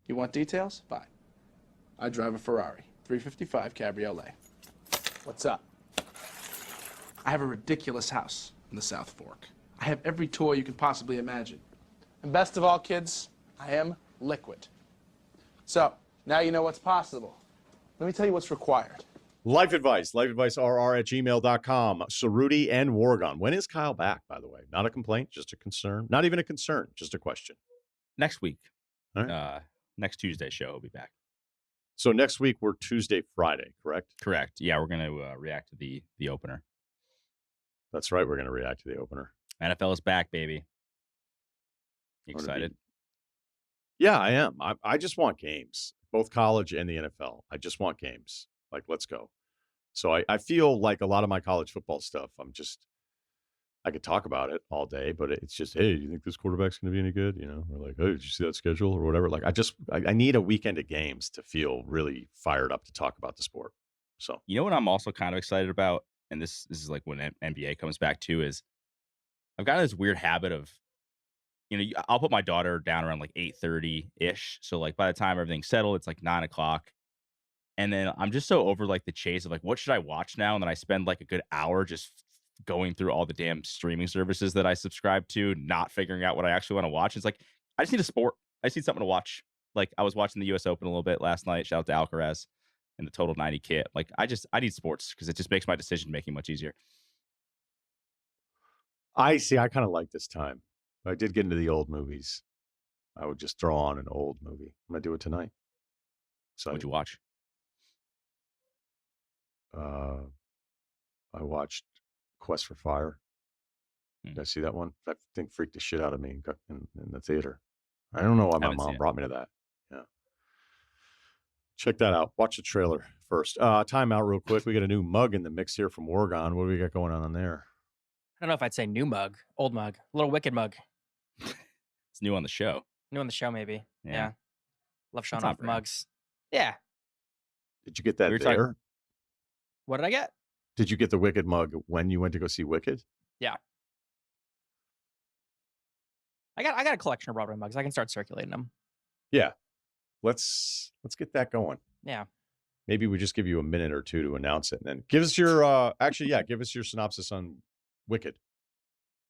You want details? Fine. I drive a Ferrari 355 Cabriolet. What's up? I have a ridiculous house in the South Fork. I have every toy you can possibly imagine. And best of all, kids, I am liquid. So, now you know what's possible. Let me tell you what's required. Life advice, lifeadvicerr@gmail.com. Cerruti and Wargon. When is Kyle back, by the way? Not a complaint, just a concern. Not even a concern, just a question. Next week. All right. Next Tuesday show, he'll be back. So next week, we're Tuesday, Friday, correct? Correct. Yeah, we're going to react to the opener. That's right. We're going to react to the opener. NFL is back, baby. You excited? Yeah, I am. I just want games, both college and the NFL. I just want games. Like, let's go. So I feel like a lot of my college football stuff, I could talk about it all day, but it's just, hey, do you think this quarterback's going to be any good? You know, or like, hey, did you see that schedule or whatever? Like, I need a weekend of games to feel really fired up to talk about the sport. So, you know what I'm also kind of excited about, and this is like when NBA comes back too, is I've got this weird habit of, I'll put my daughter down around like 8:30-ish. So like by the time everything's settled, it's like 9 o'clock. And then I'm just so over like the chase of like, what should I watch now? And then I spend like a good hour just going through all the damn streaming services that I subscribe to, not figuring out what I actually want to watch. It's like, I just need a sport. I just need something to watch. Like I was watching the US Open a little bit last night. Shout out to Alcaraz and the Total 90 kit. Like I need sports because it just makes my decision making much easier. I kind of like this time. I did get into the old movies. I would just throw on an old movie. I'm going to do it tonight. So what'd you watch? I watched Quest for Fire. Did I see that one? That thing freaked the shit out of me in the theater. I don't know why my mom brought me to that. Yeah. Check that out. Watch the trailer first. Time out real quick. We got a new mug in the mix here from Oregon. What do we got going on there? I don't know if I'd say new mug, old mug, a little wicked mug. It's new on the show. New on the show, maybe. Yeah. Love showing That's off mugs. Yeah. Did you get that there? What did I get? Did you get the Wicked mug when you went to go see Wicked? Yeah. I got a collection of Broadway mugs. I can start circulating them. Yeah. Let's get that going. Yeah. Maybe we just give you a minute or two to announce it, and then give us your give us your synopsis on Wicked.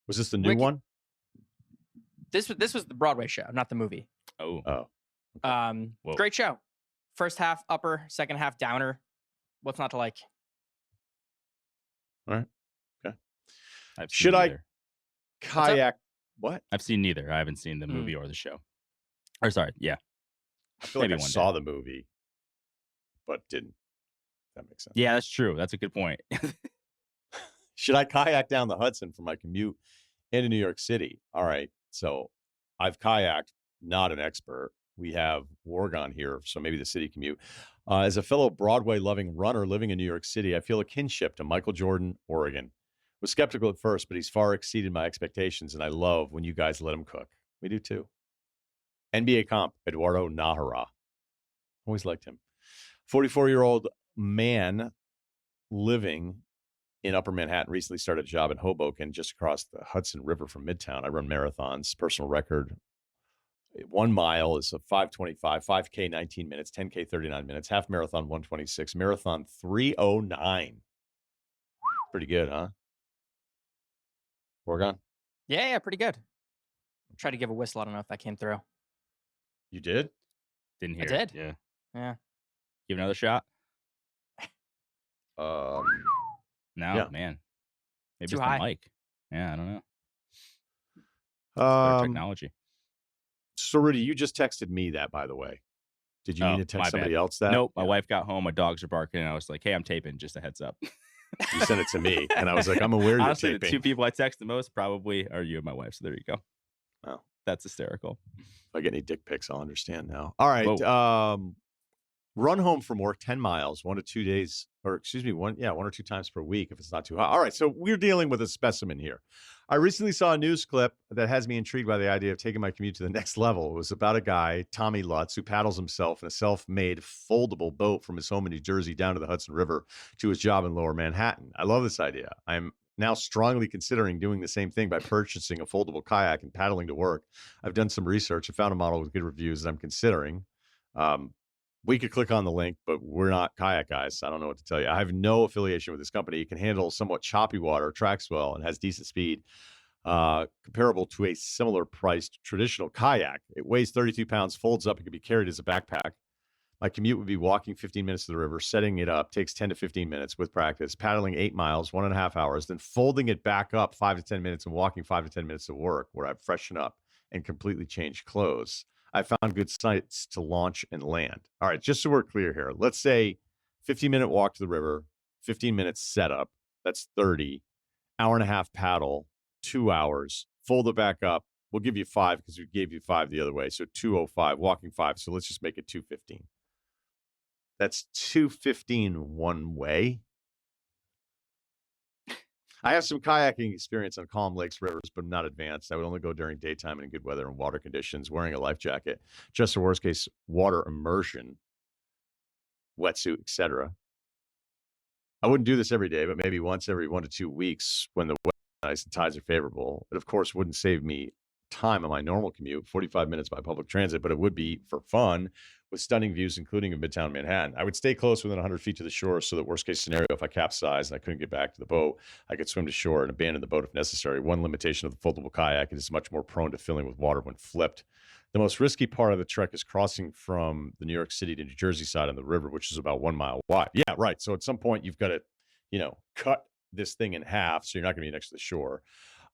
Was this the new one? This was the Broadway show, not the movie. Oh. Great show. First half upper, second half downer. What's not to like? All right. Okay. Should I kayak? What? I've seen neither. I haven't seen the movie or the show. Or sorry, yeah. I feel like I saw the movie, but didn't. That makes sense. Yeah, that's true. That's a good point. Should I kayak down the Hudson for my commute into New York City? All right. So I've kayaked, not an expert. We have Wargon here, so maybe the city commute. As a fellow Broadway-loving runner living in New York City, I feel a kinship to Michael Jordan, Oregon. Was skeptical at first, but he's far exceeded my expectations, and I love when you guys let him cook. We do too. NBA comp, Eduardo Nahara. Always liked him. 44-year-old man living in Upper Manhattan, recently started a job in Hoboken, just across the Hudson River from Midtown. I run marathons. Personal record, 1 mile is a 5:25, 5K 19 minutes, 10K 39 minutes, half marathon 126, marathon 3:09. Pretty good, huh? Oregon? Yeah, pretty good. Tried to give a whistle. I don't know if that came through. You did? Didn't hear. I did. Yeah. Yeah. Give another shot. No, yeah. Man. Maybe Too it's high. the mic. Yeah, I don't know. Technology. So, Rudy, you just texted me that, by the way. Did you mean to text somebody else that? Nope. My wife got home. My dogs are barking. And I was like, hey, I'm taping. Just a heads up. You sent it to me. And I was like, I'm aware Honestly, you're taping. The two people I text the most probably are you and my wife. So there you go. Oh. That's hysterical. If I get any dick pics, I'll understand now. All right. Run home from work 10 miles, 1 to 2 days, or excuse me, 1 or 2 times per week if it's not too hot. All right. So we're dealing with a specimen here. I recently saw a news clip that has me intrigued by the idea of taking my commute to the next level. It was about a guy, Tommy Lutz, who paddles himself in a self-made foldable boat from his home in New Jersey down to the Hudson River to his job in Lower Manhattan. I love this idea. I'm now strongly considering doing the same thing by purchasing a foldable kayak and paddling to work. I've done some research and found a model with good reviews that I'm considering. We could click on the link, but we're not kayak guys. So I don't know what to tell you. I have no affiliation with this company. It can handle somewhat choppy water, tracks well, and has decent speed, comparable to a similar priced traditional kayak. It weighs 32 pounds, folds up, and can be carried as a backpack. My commute would be walking 15 minutes to the river, setting it up, takes 10 to 15 minutes with practice, paddling 8 miles, 1.5 hours, then folding it back up 5 to 10 minutes and walking 5 to 10 minutes to work where I freshen up and completely change clothes. I found good sites to launch and land. All right, just so we're clear here, let's say 15-minute walk to the river, 15 minutes setup, that's 30, hour and a half paddle, 2 hours, fold it back up. We'll give you 5 because we gave you 5 the other way. So 205, walking 5. So let's just make it 215. That's 215 one way. I have some kayaking experience on calm lakes, rivers, but I'm not advanced. I would only go during daytime and in good weather and water conditions, wearing a life jacket, just a worst case water immersion, wetsuit, etc. I wouldn't do this every day, but maybe once every 1 to 2 weeks when the weather is nice and tides are favorable. It, of course, wouldn't save me time on my normal commute, 45 minutes by public transit, but it would be for fun with stunning views, including in Midtown Manhattan. I would stay close within 100 feet to the shore so that worst case scenario, if I capsized and I couldn't get back to the boat, I could swim to shore and abandon the boat if necessary. One limitation of the foldable kayak is much more prone to filling with water when flipped. The most risky part of the trek is crossing from the New York City to New Jersey side on the river, which is about 1 mile wide. Yeah, right. So at some point you've got to, cut this thing in half so you're not going to be next to the shore.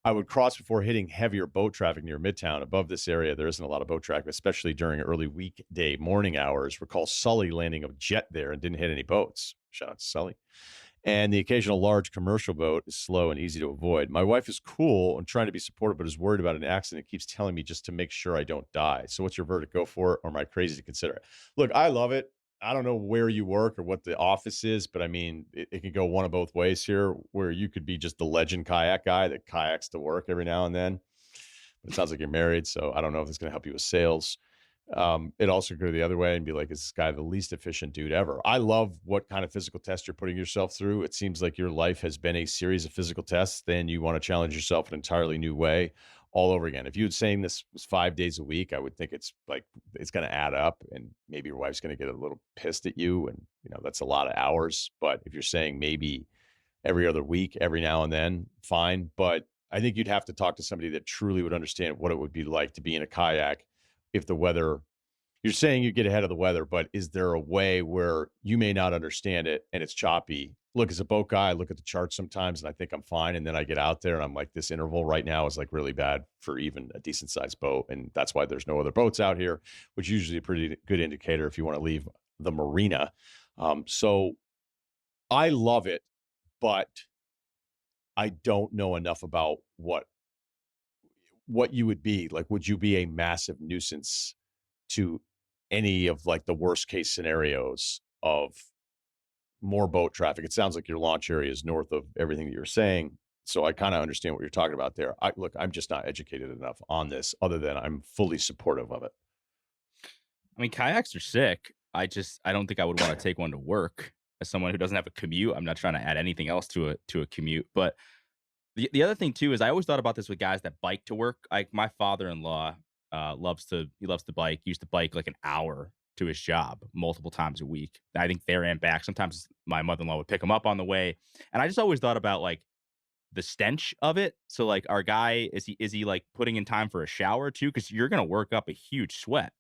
I would cross before hitting heavier boat traffic near Midtown. Above this area, there isn't a lot of boat traffic, especially during early weekday morning hours. Recall Sully landing a jet there and didn't hit any boats. Shout out to Sully. And the occasional large commercial boat is slow and easy to avoid. My wife is cool and trying to be supportive, but is worried about an accident. Keeps telling me just to make sure I don't die. So what's your verdict? Go for it, or am I crazy to consider it? Look, I love it. I don't know where you work or what the office is, but I mean, it can go one of both ways here, where you could be just the legend kayak guy that kayaks to work every now and then. But it sounds like you're married, so I don't know if it's going to help you with sales. It also could go the other way and be like, is this guy the least efficient dude ever? I love what kind of physical test you're putting yourself through. It seems like your life has been a series of physical tests. Then you want to challenge yourself in an entirely new way all over again. If you had saying this was 5 days a week, I would think it's going to add up, and maybe your wife's going to get a little pissed at you. And, that's a lot of hours. But if you're saying maybe every other week, every now and then, fine. But I think you'd have to talk to somebody that truly would understand what it would be like to be in a kayak if the weather, you're saying you get ahead of the weather, but is there a way where you may not understand it and it's choppy? Look, as a boat guy, I look at the charts sometimes and I think I'm fine. And then I get out there and I'm like, this interval right now is like really bad for even a decent sized boat. And that's why there's no other boats out here, which is usually a pretty good indicator if you want to leave the marina. So I love it, but I don't know enough about what you would be like. Would you be a massive nuisance to any of like the worst case scenarios of more boat traffic? It sounds like your launch area is north of everything that you're saying. So I kind of understand what you're talking about there. I'm just not educated enough on this other than I'm fully supportive of it. I mean, kayaks are sick. I don't think I would want to take one to work as someone who doesn't have a commute. I'm not trying to add anything else to a commute, but the other thing too is I always thought about this with guys that bike to work. Like my father-in-law loves to bike. He used to bike like an hour to his job multiple times a week. I think there and back. Sometimes my mother-in-law would pick him up on the way, and I just always thought about like the stench of it. So like our guy, is he like putting in time for a shower too? Because you're gonna work up a huge sweat,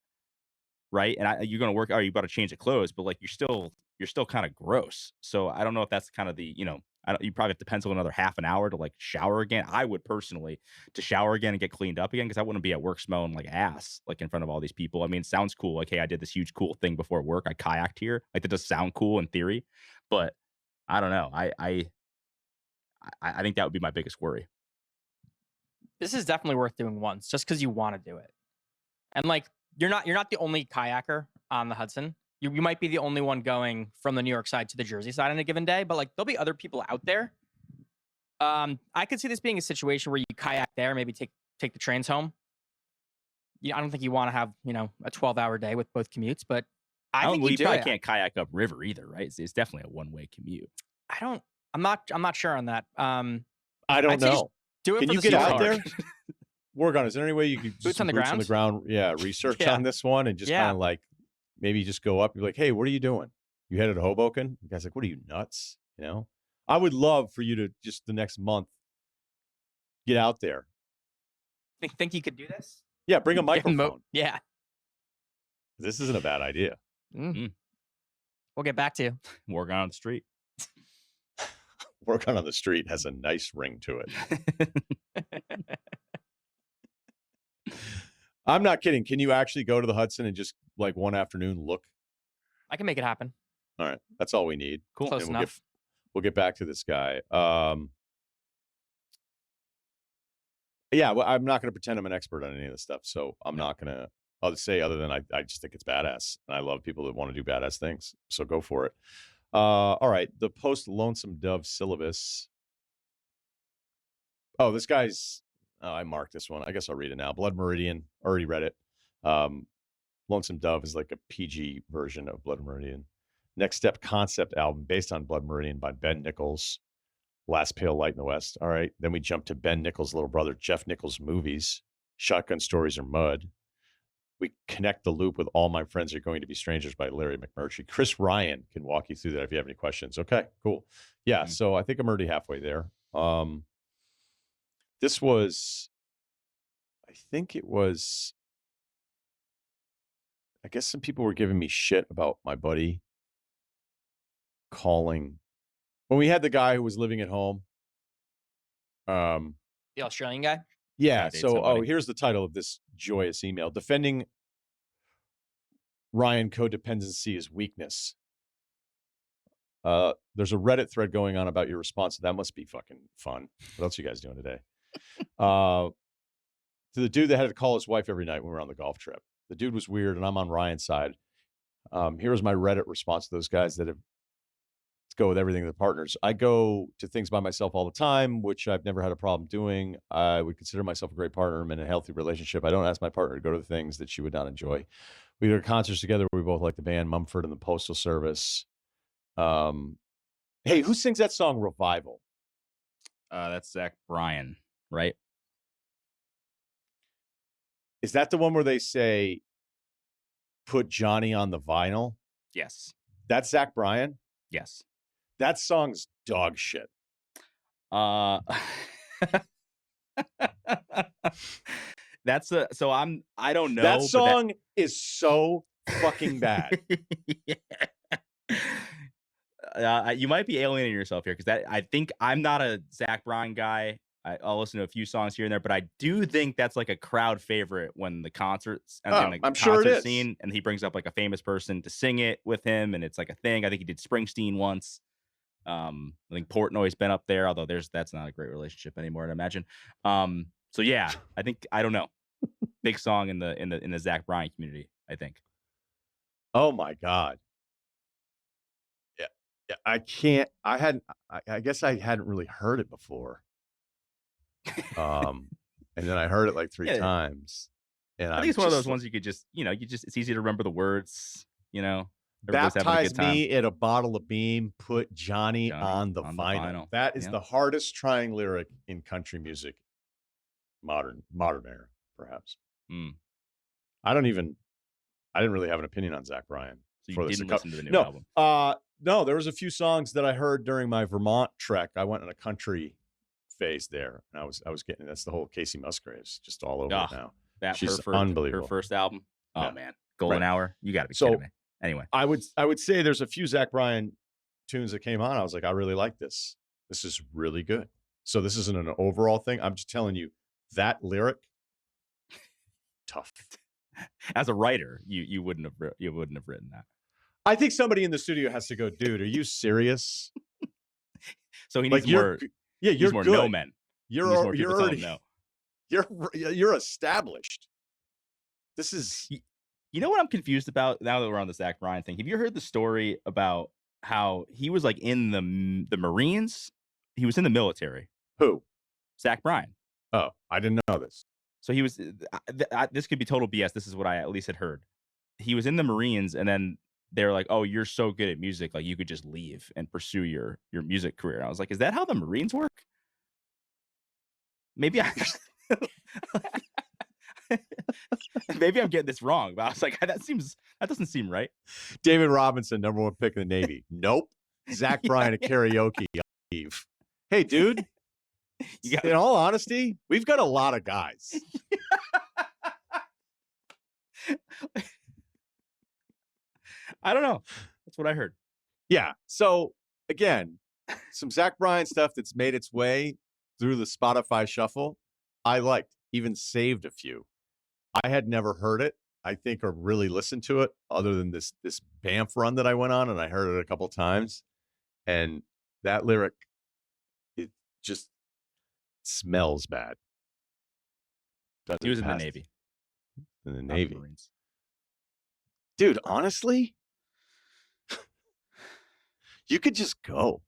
right? And you're gonna work. Oh, you got to change the clothes, but like you're still kind of gross. So I don't know if that's kind of the you probably have to pencil another half an hour to like shower again. I would personally to shower again and get cleaned up again because I wouldn't be at work smelling like ass like in front of all these people. I mean, it sounds cool. Like, hey, I did this huge cool thing before work. I kayaked here. Like that does sound cool in theory, but I don't know. I think that would be my biggest worry. This is definitely worth doing once just because you want to do it. And like you're not the only kayaker on the Hudson. You might be the only one going from the New York side to the Jersey side on a given day, but like there'll be other people out there. I could see this being a situation where you kayak there, maybe take the trains home. I don't think you want to have a 12-hour day with both commutes, but I think you probably can't kayak up river either, right? It's definitely a one-way commute. I'm not sure on that. I don't know. Do it. Can for you the get out card. there? Work on. Is there any way you could Boots on the ground? Yeah, research on this one and just kind of like maybe you just go up and be like, hey, what are you doing? You headed to Hoboken? The guy's like, what are you, nuts? You know, I would love for you to just the next month get out there. Think you could do this? Yeah, bring a microphone. Yeah. This isn't a bad idea. We'll get back to you. Working on the street. Work on the street has a nice ring to it. I'm not kidding. Can you actually go to the Hudson and just like one afternoon look? I can make it happen. All right. That's all we need. Cool. Close enough. We'll get back to this guy. Yeah, well, I'm not going to pretend I'm an expert on any of this stuff. So I'm not going to say other than I just think it's badass. And I love people that want to do badass things. So go for it. All right. The post Lonesome Dove syllabus. Oh, this guy's, I marked this one. I guess I'll read it now. Blood Meridian. Already read it. Lonesome Dove is like a PG version of Blood Meridian. Next Step concept album based on Blood Meridian by Ben Nichols. Last Pale Light in the West. All right. Then we jump to Ben Nichols' little brother, Jeff Nichols' movies. Shotgun Stories or Mud. We connect the loop with All My Friends Are Going to Be Strangers by Larry McMurtry. Chris Ryan can walk you through that if you have any questions. Okay, cool. Yeah, so I think I'm already halfway there. This was, I guess some people were giving me shit about my buddy calling. When we had the guy who was living at home. The Australian guy? Yeah, so, here's the title of this joyous email. Defending Ryan codependency is weakness. There's a Reddit thread going on about your response. That must be fucking fun. What else are you guys doing today? To the dude that had to call his wife every night when we were on the golf trip. The dude was weird, and I'm on Ryan's side. Here was my Reddit response to those guys that have to go with everything to the partners. I go to things by myself all the time, which I've never had a problem doing. I would consider myself a great partner. I'm in a healthy relationship. I don't ask my partner to go to the things that she would not enjoy. We go to concerts together. We both like the band Mumford and the Postal Service. Hey, who sings that song Revival? That's Zach Bryan, right? Is that the one where they say, put Johnny on the vinyl? Yes. That's Zach Bryan? Yes. That song's dog shit. That's I don't know. That song is so fucking bad. You might be alienating yourself here because I think I'm not a Zach Bryan guy. I'll listen to a few songs here and there, but I do think that's like a crowd favorite when the concerts and the I'm concert sure it is. scene, and he brings up like a famous person to sing it with him, and it's like a thing. I think he did Springsteen once. I think Portnoy's been up there, although that's not a great relationship anymore, I'd imagine. So yeah, I don't know. Big song in the Zach Bryan community, I think. Oh my God. Yeah, I can't. I guess I hadn't really heard it before. And then I heard it like three times. And I think it's one of those ones you could just, it's easy to remember the words, Baptize me in a bottle of Beam, put Johnny on the vinyl. That is the hardest trying lyric in country music. Modern era, perhaps. I didn't really have an opinion on Zach Bryan. So you didn't listen to the new album? No, there was a few songs that I heard during my Vermont trek. I went on a country phase there, and I was getting, that's the whole Casey Musgraves just all over it now. She's unbelievable. Her first album. Oh man, Golden Hour. You got to be kidding me. Anyway, I would say there's a few Zach Bryan tunes that came on. I was like, I really like this. This is really good. So this isn't an overall thing. I'm just telling you that lyric, tough. As a writer, you wouldn't have written that. I think somebody in the studio has to go, dude, are you serious? So he needs more. Yeah, you're more good. no men. You're already no. You're established. This is. You know what I'm confused about now that we're on the Zach Bryan thing? Have you heard the story about how he was like in the Marines? He was in the military. Who? Zach Bryan. Oh, I didn't know this. So he was. This could be total BS. This is what I at least had heard. He was in the Marines, and then they're like, "Oh, you're so good at music, like you could just leave and pursue your music career." And I was like, "Is that how the Marines work?" Maybe I. Maybe I'm getting this wrong, but I was like, that doesn't seem right. David Robinson, number one pick in the Navy. Nope. Zach Bryan at karaoke. Eve. Hey, dude. In all honesty, we've got a lot of guys. I don't know. That's what I heard. Yeah. So again, some Zach Bryan stuff that's made its way through the Spotify shuffle. I liked, even saved a few. I had never heard it, I think, or really listened to it other than this Banff run that I went on, and I heard it a couple times. And that lyric, it just smells bad. He was in the Navy. In the not the Navy. Marines. Dude, honestly, you could just go.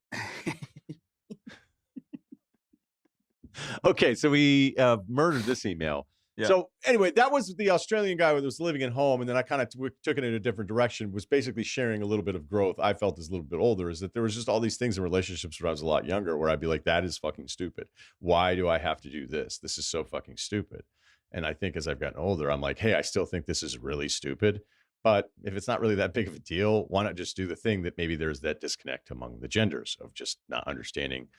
Okay, so we murdered this email. Yeah. So anyway, that was the Australian guy who was living at home, and then I kind of took it in a different direction, was basically sharing a little bit of growth I felt as a little bit older, is that there was just all these things in relationships when I was a lot younger where I'd be like, that is fucking stupid. Why do I have to do this? This is so fucking stupid. And I think as I've gotten older, I'm like, hey, I still think this is really stupid. But if it's not really that big of a deal, why not just do the thing that maybe there's that disconnect among the genders of just not understanding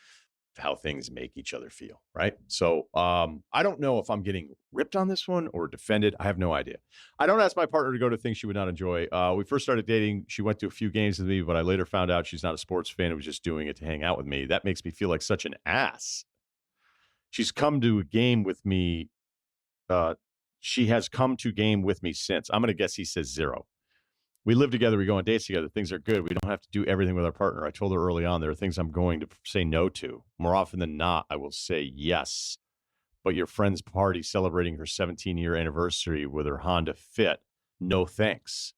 how things make each other feel, right? So I don't know if I'm getting ripped on this one or defended. I have no idea. I don't ask my partner to go to things she would not enjoy. We first started dating. She went to a few games with me, but I later found out she's not a sports fan. It was just doing it to hang out with me. That makes me feel like such an ass. She's come to a game with me. She has come to game with me since. I'm going to guess he says 0. We live together. We go on dates together. Things are good. We don't have to do everything with our partner. I told her early on there are things I'm going to say no to. More often than not, I will say yes. But your friend's party celebrating her 17-year anniversary with her Honda Fit, no thanks.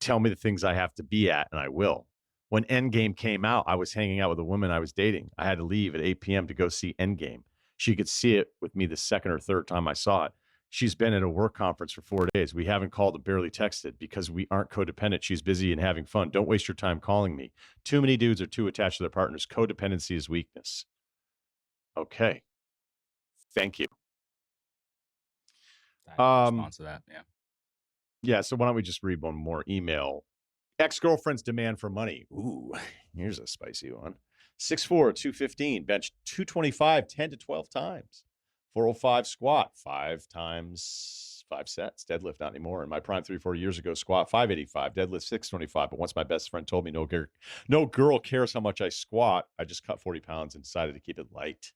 Tell me the things I have to be at, and I will. When Endgame came out, I was hanging out with a woman I was dating. I had to leave at 8 p.m. to go see Endgame. She could see it with me the second or third time I saw it. She's been at a work conference for 4 days. We haven't called or barely texted because we aren't codependent. She's busy and having fun. Don't waste your time calling me. Too many dudes are too attached to their partners. Codependency is weakness. Okay. Thank you. Response to that, yeah. Yeah, so why don't we just read one more email? Ex-girlfriend's demand for money. Ooh, here's a spicy one. 6'4", 215, bench 225, 10 to 12 times. 405 squat, 5 times 5 sets. Deadlift, not anymore. In my prime 3-4 years ago, squat 585, deadlift 625. But once my best friend told me no girl cares how much I squat, I just cut 40 pounds and decided to keep it light.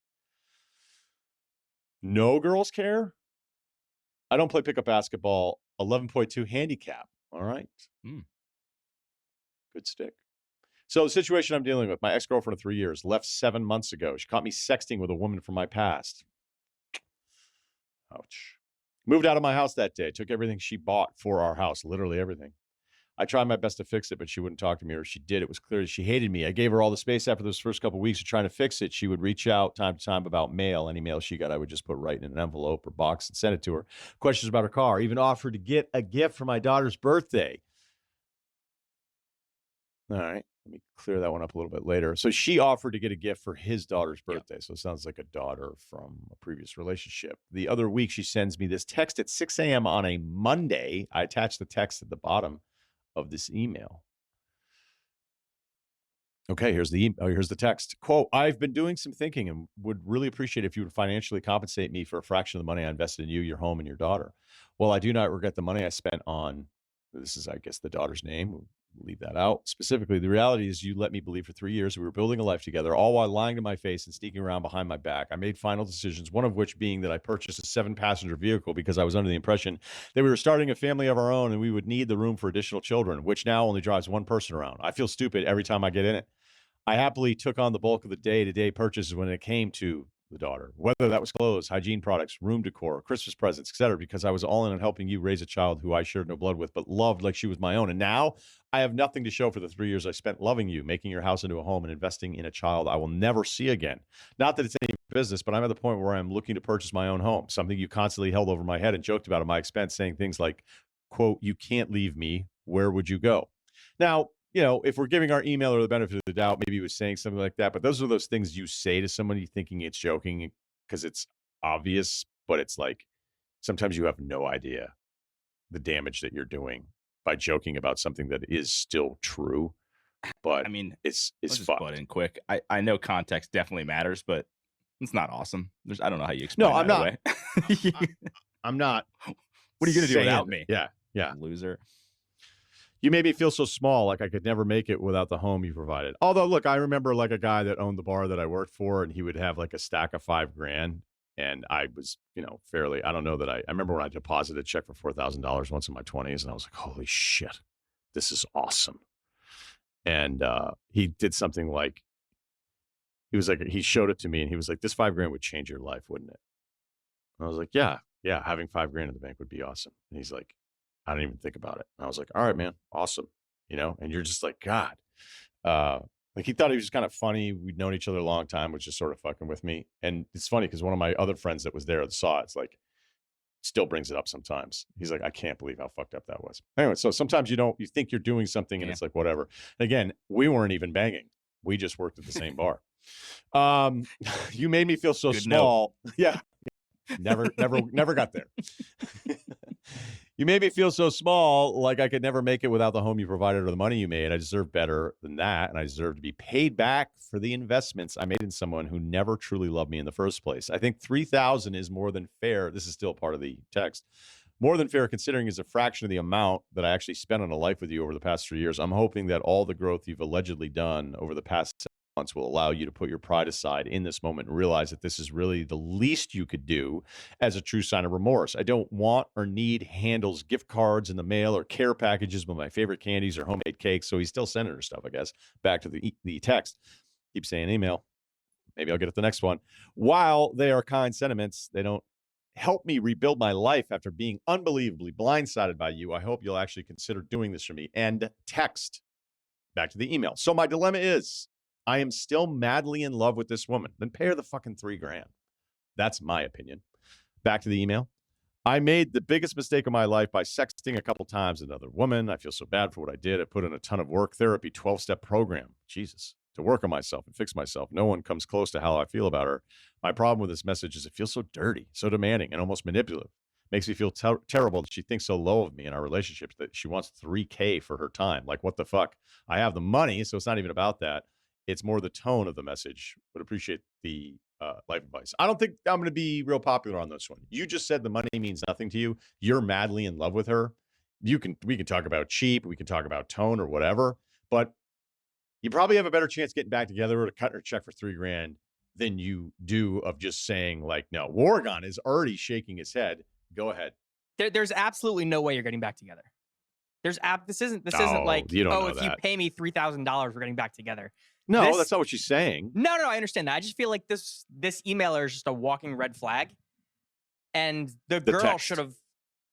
No girls care? I don't play pickup basketball. 11.2 handicap. All right. Good stick. So the situation I'm dealing with, my ex-girlfriend of 3 years, left 7 months ago. She caught me sexting with a woman from my past. Ouch. Moved out of my house that day. Took everything she bought for our house, literally everything. I tried my best to fix it, but she wouldn't talk to me, or she did. It was clear that she hated me. I gave her all the space after those first couple of weeks of trying to fix it. She would reach out time to time about mail. Any mail she got, I would just put right in an envelope or box and send it to her. Questions about her car. Even offered to get a gift for my daughter's birthday. All right. Let me clear that one up a little bit later. So she offered to get a gift for his daughter's birthday. Yep. So it sounds like a daughter from a previous relationship. The other week, she sends me this text at 6 a.m. on a Monday. I attached the text at the bottom of this email. Okay, here's the text. Quote, I've been doing some thinking and would really appreciate if you would financially compensate me for a fraction of the money I invested in you, your home, and your daughter. Well, I do not regret the money I spent on, this is, I guess, the daughter's name. We'll leave that out. Specifically, the reality is you let me believe for 3 years we were building a life together, all while lying to my face and sneaking around behind my back. I made final decisions, one of which being that I purchased a 7-passenger vehicle because I was under the impression that we were starting a family of our own and we would need the room for additional children, which now only drives one person around. I feel stupid every time I get in it. I happily took on the bulk of the day-to-day purchases when it came to the daughter, whether that was clothes, hygiene products, room decor, Christmas presents, etc., because I was all in on helping you raise a child who I shared no blood with, but loved like she was my own. And now I have nothing to show for the 3 years I spent loving you, making your house into a home, and investing in a child I will never see again. Not that it's any business, but I'm at the point where I'm looking to purchase my own home, something you constantly held over my head and joked about at my expense, saying things like, quote, you can't leave me. Where would you go? Now, you know, if we're giving our emailer the benefit of the doubt, maybe he was saying something like that. But those are those things you say to somebody thinking it's joking because it's obvious, but it's like sometimes you have no idea the damage that you're doing by joking about something that is still true. But I mean, it's let's just fucked. butt in quick. I know context definitely matters, but it's not awesome. I don't know how you explain I'm that not. away. I'm not. What are you gonna do without saying- me? Yeah. Loser. You made me feel so small, like I could never make it without the home you provided. Although, look, I remember like a guy that owned the bar that I worked for, and he would have like a stack of $5,000. And I was, fairly, I don't know that I remember when I deposited a check for $4,000 once in my 20s, and I was like, holy shit, this is awesome. And he did something like, he showed it to me, and he was like, this $5,000 would change your life, wouldn't it? And I was like, yeah, having $5,000 in the bank would be awesome. And he's like, I don't even think about it. And I was like, all right, man, awesome. And you're just like, God. Like he thought he was just kind of funny. We'd known each other a long time, which is sort of fucking with me. And it's funny because one of my other friends that was there that saw it's like, still brings it up sometimes. He's like, I can't believe how fucked up that was. Anyway, so sometimes you think you're doing something and it's like, whatever. And again, we weren't even banging. We just worked at the same bar. You made me feel so Good small. Yeah. Never got there. You made me feel so small, like I could never make it without the home you provided or the money you made. I deserve better than that, and I deserve to be paid back for the investments I made in someone who never truly loved me in the first place. I think $3,000 is more than fair. This is still part of the text. More than fair, considering is a fraction of the amount that I actually spent on a life with you over the past 3 years. I'm hoping that all the growth you've allegedly done over the past 7 months will allow you to put your pride aside in this moment and realize that this is really the least you could do as a true sign of remorse. I don't want or need handles, gift cards in the mail, or care packages with my favorite candies or homemade cakes. So he's still sending her stuff, I guess. Back to the text. Keep saying email. Maybe I'll get at the next one. While they are kind sentiments, they don't help me rebuild my life after being unbelievably blindsided by you. I hope you'll actually consider doing this for me. End text. Back to the email. So my dilemma is, I am still madly in love with this woman. Then pay her the fucking $3,000. That's my opinion. Back to the email. I made the biggest mistake of my life by sexting a couple times with another woman. I feel so bad for what I did. I put in a ton of work, therapy, 12-step program. Jesus. To work on myself and fix myself. No one comes close to how I feel about her. My problem with this message is it feels so dirty, so demanding, and almost manipulative. Makes me feel terrible that she thinks so low of me in our relationship that she wants $3,000 for her time. Like, what the fuck? I have the money, so it's not even about that. It's more the tone of the message. Would appreciate the life advice. I don't think I'm going to be real popular on this one. You just said the money means nothing to you. You're madly in love with her. We can talk about cheap. We can talk about tone or whatever, but you probably have a better chance getting back together or to cut her check for $3,000 than you do of just saying like, no. Oregon is already shaking his head. Go ahead. There's absolutely no way you're getting back together. This isn't like, you don't know if that. you pay me $3,000, we're getting back together. No, that's not what she's saying. No, I understand that. I just feel like this emailer is just a walking red flag, and the girl text. should have.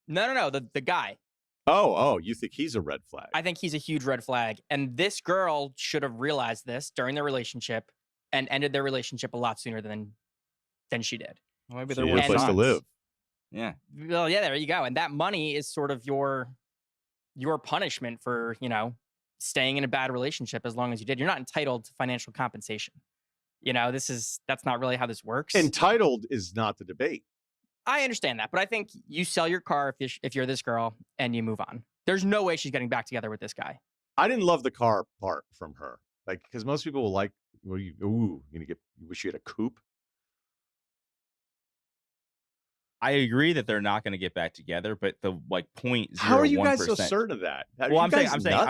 No, the guy. Oh, you think he's a red flag? I think he's a huge red flag, and this girl should have realized this during their relationship and ended their relationship a lot sooner than she did. Well, maybe She there needed were a place to signs. live. Yeah. Well, yeah, there you go. And that money is sort of your punishment for, staying in a bad relationship as long as you did. You're not entitled to financial compensation. That's not really how this works. Entitled is not the debate. I understand that, but I think you sell your car if you're this girl and you move on. There's no way she's getting back together with this guy. I didn't love the car part from her. Like, because most people will like, you wish you had a coupe. I agree that they're not going to get back together, but the point. How are you guys so certain of that? Well, I'm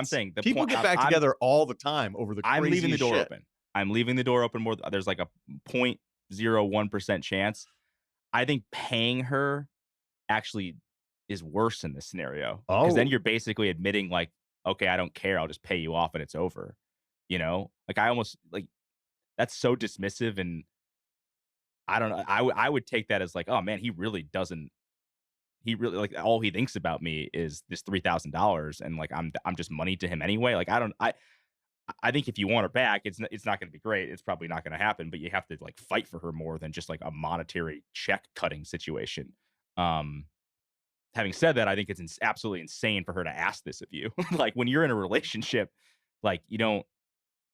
saying the people point, get back together all the time over the craziest I'm leaving the door shit. open. I'm leaving the door open more. There's like a 0.01% chance. I think paying her actually is worse in this scenario. Because then you're basically admitting like, okay, I don't care. I'll just pay you off and it's over. Like I almost like that's so dismissive, and I don't know. I would take that as like, oh man, he really like all he thinks about me is this $3,000, and like I'm just money to him anyway. Like I think if you want her back, it's not going to be great. It's probably not going to happen, but you have to like fight for her more than just like a monetary check cutting situation. Having said that, I think it's absolutely insane for her to ask this of you. Like when you're in a relationship, like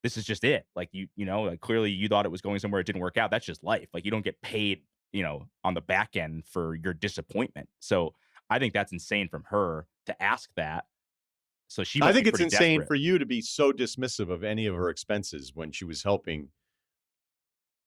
this is just it. Like like clearly you thought it was going somewhere. It didn't work out. That's just life. Like you don't get paid on the back end for your disappointment. So I think that's insane from her to ask that. So she must I think be it's pretty insane desperate. for you to be so dismissive of any of her expenses when she was helping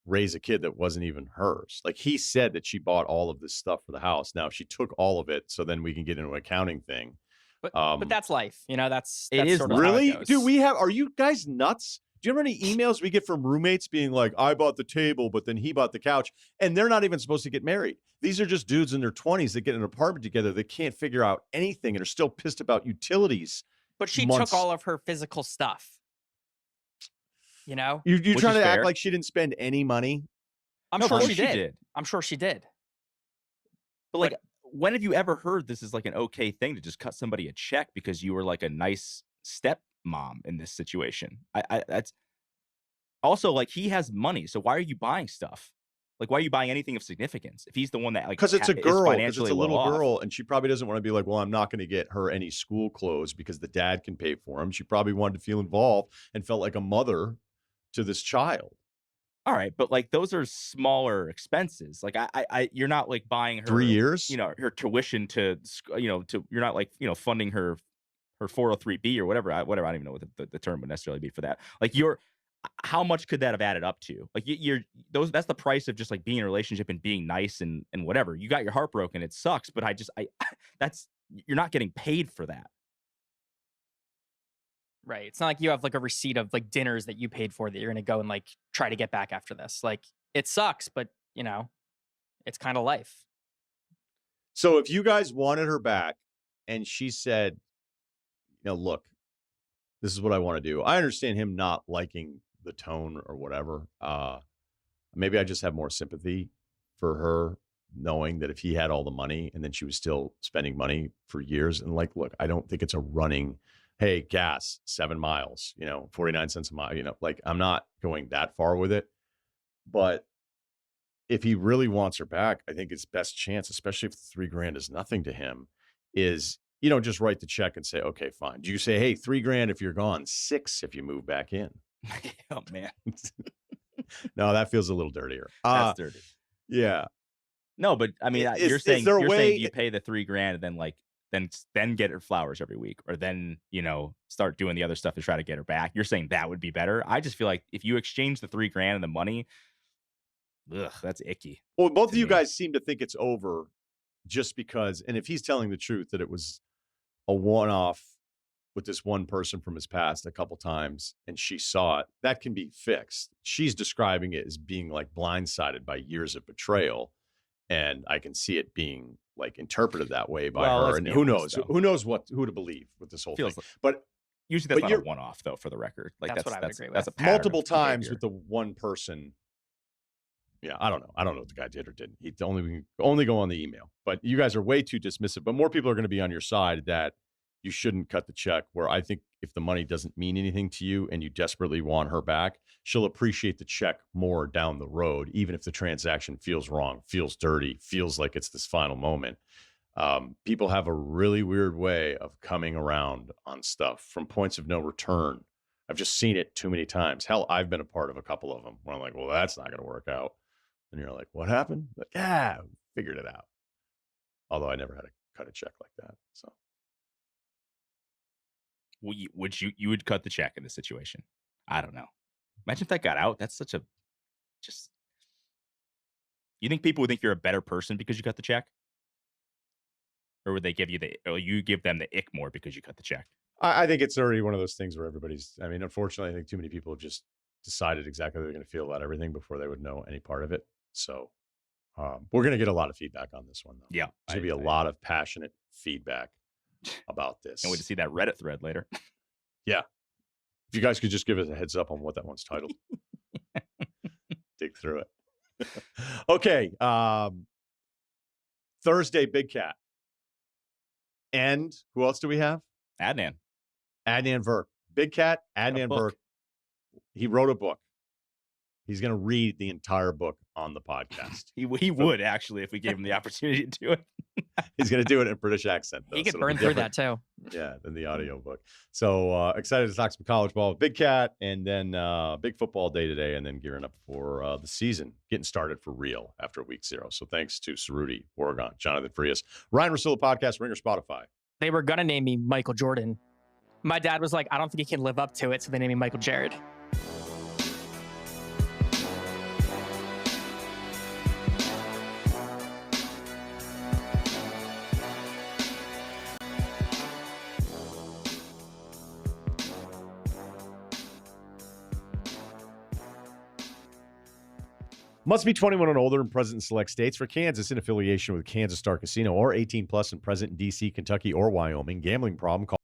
raise a kid that wasn't even hers. Like, he said that she bought all of this stuff for the house. Now she took all of it, so then we can get into an accounting thing. But that's life, that's It is sort of how it Really? goes. Dude, are you guys nuts? Do you remember any emails we get from roommates being like, I bought the table, but then he bought the couch, and they're not even supposed to get married. These are just dudes in their 20s that get in an apartment together that can't figure out anything and are still pissed about utilities. But she months. took all of her physical stuff. You're Which trying is to act fair. like she didn't spend any money? I'm No, of sure course she did. I'm sure she did. But like, when have you ever heard this is like an okay thing to just cut somebody a check because you were like a nice stepmom in this situation? That's also like, he has money, so why are you buying stuff? Like, why are you buying anything of significance if he's the one that like Because it's a is girl, because financially it's a little well off? girl, and she probably doesn't want to be like, well, I'm not going to get her any school clothes because the dad can pay for them. She probably wanted to feel involved and felt like a mother to this child. All right, but like, those are smaller expenses. Like, you're not like buying her 3 years? her tuition to you're not like funding her 403b or whatever. I don't even know what the term would necessarily be for that. Like, how much could that have added up to? Like, that's the price of just like being in a relationship and being nice and whatever. You got your heart broken, it sucks, but that's, you're not getting paid for that. Right. It's not like you have like a receipt of like dinners that you paid for that you're going to go and like try to get back after this. Like, it sucks, but it's kind of life. So if you guys wanted her back and she said, look, this is what I want to do. I understand him not liking the tone or whatever. Maybe I just have more sympathy for her, knowing that if he had all the money and then she was still spending money for years. And like, look, I don't think it's a running, hey, gas, 7 miles, 49 cents a mile, like, I'm not going that far with it. But if he really wants her back, I think his best chance, especially if $3,000 is nothing to him, is you don't just write the check and say, okay, fine. Do you say, hey, $3,000 if you're gone, 6 if you move back in? Oh man, No, that feels a little dirtier. that's dirty. Yeah. No, but I mean, Is you're saying there a way- you pay the $3,000 and then like then get her flowers every week, or then start doing the other stuff to try to get her back. You're saying that would be better. I just feel like if you exchange the $3,000 and the money, that's icky. Well, both of to you me. guys seem to think it's over just because, and if he's telling the truth that it was a one-off with this one person from his past a couple times and she saw it, that can be fixed. She's describing it as being like blindsided by years of betrayal. And I can see it being like interpreted that way by Well, her. let's And be who honest, knows? though. Who knows who to believe with this whole Feels thing. like- But Usually that's But not a you're- one-off, though, for the record. Like, That's what I would agree that's a with. pattern of multiple times behavior. with the one person. Yeah, I don't know. I don't know what the guy did or didn't. He only go on the email. But you guys are way too dismissive. But more people are going to be on your side that you shouldn't cut the check. Where I think if the money doesn't mean anything to you and you desperately want her back, she'll appreciate the check more down the road, even if the transaction feels wrong, feels dirty, feels like it's this final moment. People have a really weird way of coming around on stuff from points of no return. I've just seen it too many times. Hell, I've been a part of a couple of them where I'm like, well, that's not going to work out. And you're like, what happened? Like, yeah, figured it out. Although I never had to cut a check like that. So You would cut the check in this situation? I don't know. Imagine if that got out. That's such a just. You think people would think you're a better person because you cut the check, or would they give you or you give them the ick more because you cut the check? I think it's already one of those things where unfortunately, I think too many people have just decided exactly how they're going to feel about everything before they would know any part of it. So we're going to get a lot of feedback on this one, though. Yeah, There's going to be a lot of passionate feedback about this. Can't wait to see that Reddit thread later. Yeah. If you guys could just give us a heads up on what that one's titled. Dig through it. Okay. Thursday, Big Cat. And who else do we have? Adnan. Adnan Virk. Big Cat, Got a Adnan book. Virk. He wrote a book. He's going to read the entire book on the podcast. He would actually if we gave him the opportunity to do it. He's going to do it in a British accent, though. He could so it'll be burn through different. that too. Yeah, than the audiobook. So excited to talk some college ball with Big Cat, and then big football day today, and then gearing up for the season, getting started for real after week 0. So thanks to Cerruti, Oregon, Jonathan Frias, Ryen Russillo podcast, Ringer, Spotify. They were gonna name me Michael Jordan. My dad was like, I don't think he can live up to it, so they named me Michael Jared. Must be 21 and older and present in select states. For Kansas, in affiliation with Kansas Star Casino, or 18 plus and present in D.C., Kentucky, or Wyoming. Gambling problem, call